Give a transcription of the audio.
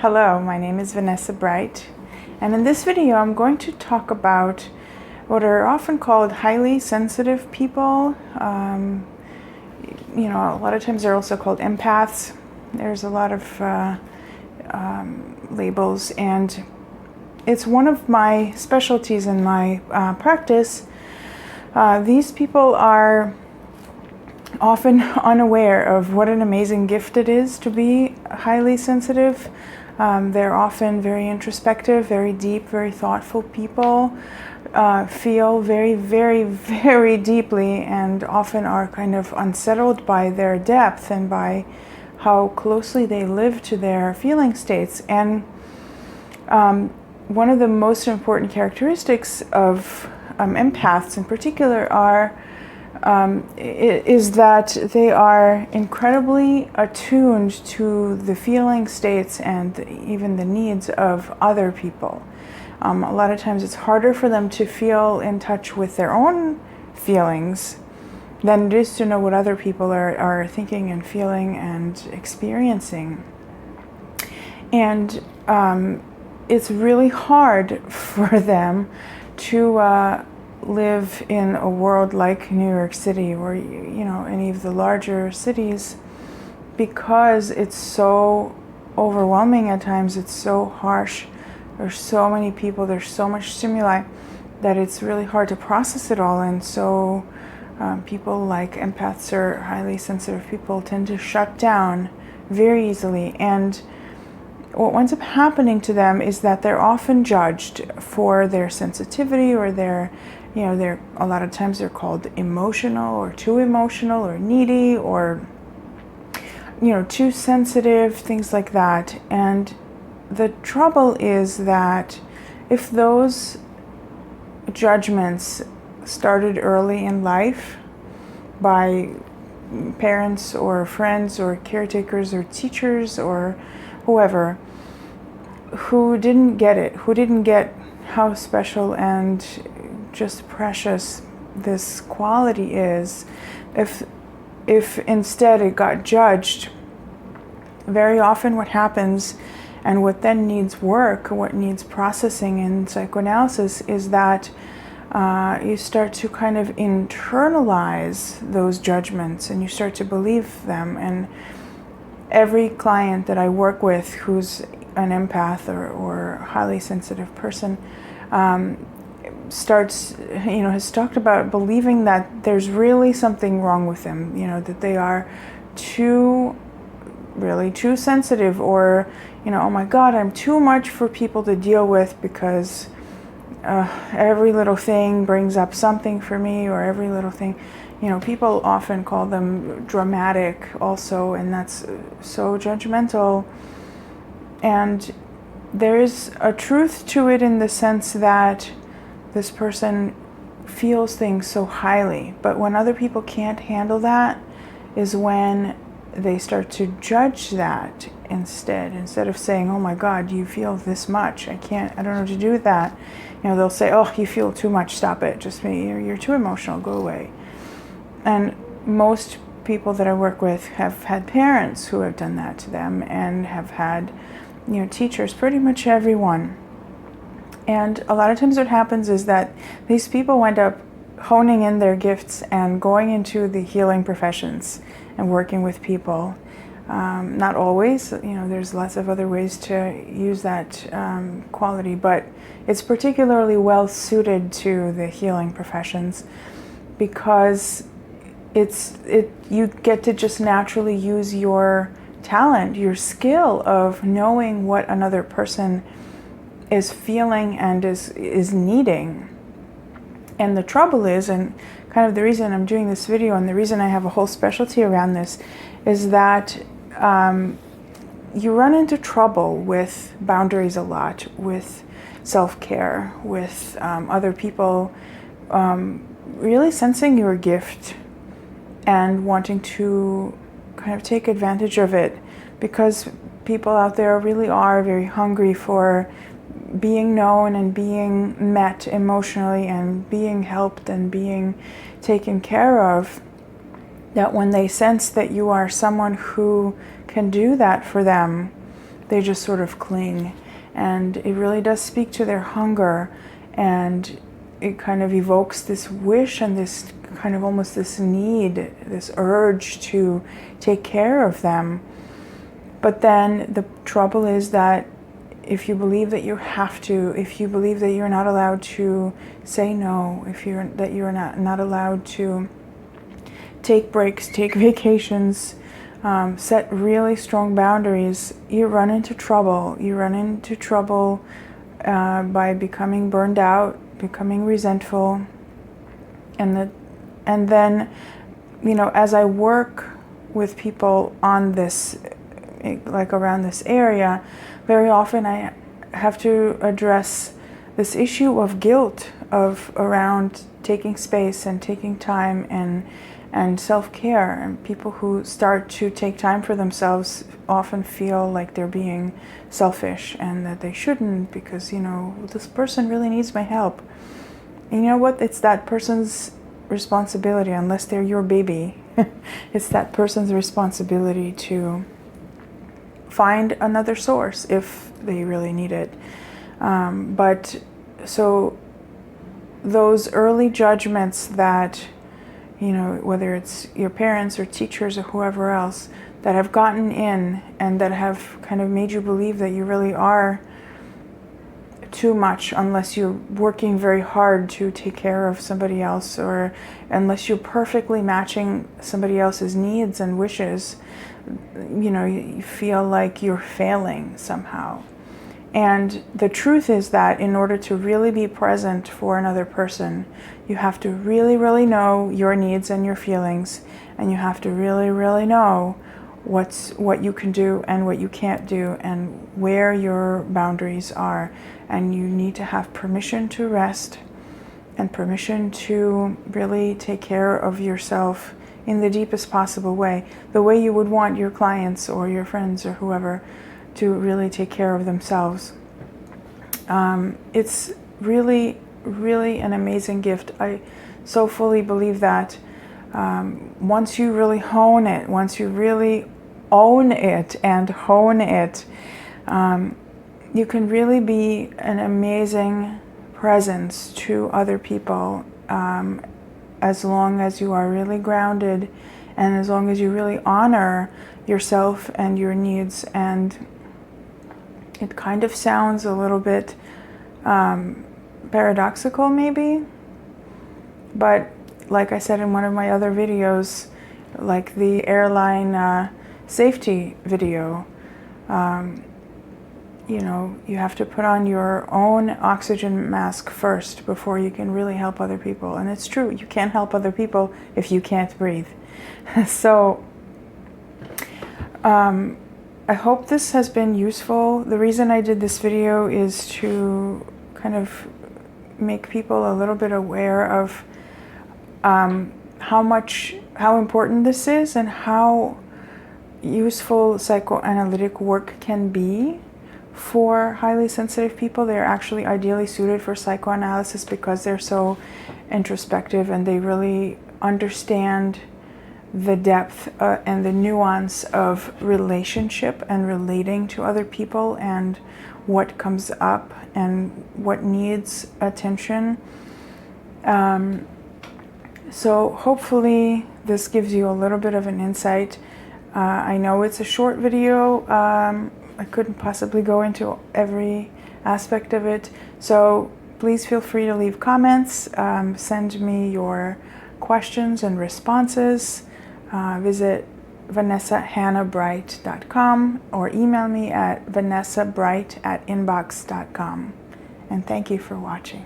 Hello, my name is Vanessa Bright, and in this video I'm going to talk about what are often called highly sensitive people. A lot of times they're also called empaths. There's a lot of labels, and it's one of my specialties in my practice. These people are often unaware of what an amazing gift it is to be highly sensitive. They're often very introspective, very deep, very thoughtful people, feel very, very, very deeply, and often are kind of unsettled by their depth and by how closely they live to their feeling states. And one of the most important characteristics of empaths in particular is that they are incredibly attuned to the feeling states and even the needs of other people. A lot of times it's harder for them to feel in touch with their own feelings than it is to know what other people are thinking and feeling and experiencing. And it's really hard for them to live in a world like New York City or any of the larger cities, because it's so overwhelming at times. It's so harsh. There's so many people, there's so much stimuli that it's really hard to process it all. And so people like empaths or highly sensitive people tend to shut down very easily. And what ends up happening to them is that they're often judged for their sensitivity, or a lot of times they're called emotional or too emotional or needy or too sensitive, things like that. And the trouble is that if those judgments started early in life by parents or friends or caretakers or teachers or whoever who didn't get it, who didn't get how special and just precious this quality is, if instead it got judged, very often what happens, and what then needs work, what needs processing in psychoanalysis, is that you start to kind of internalize those judgments and you start to believe them. And every client that I work with who's an empath or highly sensitive person has talked about believing that there's really something wrong with them, that they are too sensitive, or oh my God, I'm too much for people to deal with because every little thing brings up something for me, or every little thing, people often call them dramatic also, and that's so judgmental. And there's a truth to it in the sense that this person feels things so highly, but when other people can't handle that is when they start to judge that instead of saying, oh my God, you feel this much, I don't know what to do with that. They'll say, oh, you feel too much, stop it, you're too emotional, go away. And most people that I work with have had parents who have done that to them, and have had teachers, pretty much everyone. And a lot of times what happens is that these people wind up honing in their gifts and going into the healing professions and working with people. Not always, there's lots of other ways to use that quality, but it's particularly well suited to the healing professions because you get to just naturally use your talent, your skill of knowing what another person is feeling and is needing. And the trouble is, and kind of the reason I'm doing this video and the reason I have a whole specialty around this, is that you run into trouble with boundaries a lot, with self-care, with other people really sensing your gift and wanting to kind of take advantage of it, because people out there really are very hungry for being known and being met emotionally and being helped and being taken care of. That when they sense that you are someone who can do that for them, they just sort of cling. And it really does speak to their hunger, and it kind of evokes this wish and this kind of almost this need, this urge to take care of them. But then the trouble is that if you believe that you have to, if you believe that you're not allowed to say no, that you're not allowed to take breaks, take vacations, set really strong boundaries, you run into trouble. You run into trouble by becoming burned out, becoming resentful, and then, you know, as I work with people on this, like around this area, very often I have to address this issue of guilt around taking space and taking time and self-care. And people who start to take time for themselves often feel like they're being selfish and that they shouldn't, because, you know, this person really needs my help. And you know what? It's that person's responsibility, unless they're your baby. It's that person's responsibility to find another source if they really need it. But so those early judgments that, you know, whether it's your parents or teachers or whoever else, that have gotten in and that have kind of made you believe that you really are too much unless you're working very hard to take care of somebody else, or unless you're perfectly matching somebody else's needs and wishes, you know, you feel like you're failing somehow. And the truth is that in order to really be present for another person, you have to really, really know your needs and your feelings, and you have to really, really know what you can do and what you can't do, and where your boundaries are. And you need to have permission to rest and permission to really take care of yourself in the deepest possible way, the way you would want your clients or your friends or whoever to really take care of themselves. It's really, really an amazing gift. I so fully believe that once you really hone it, once you really own it and hone it, you can really be an amazing presence to other people, as long as you are really grounded and as long as you really honor yourself and your needs. And it kind of sounds a little bit paradoxical maybe, but like I said in one of my other videos, like the airline safety video, you know, you have to put on your own oxygen mask first before you can really help other people. And it's true, you can't help other people if you can't breathe. So I hope this has been useful. The reason I did this video is to kind of make people a little bit aware of how important this is and how useful psychoanalytic work can be for highly sensitive people. They're actually ideally suited for psychoanalysis because they're so introspective and they really understand the depth and the nuance of relationship and relating to other people and what comes up and what needs attention. So hopefully this gives you a little bit of an insight. I know it's a short video. I couldn't possibly go into every aspect of it. So please feel free to leave comments, send me your questions and responses. Visit vanessahannabright.com or email me at vanessabright@inbox.com. And thank you for watching.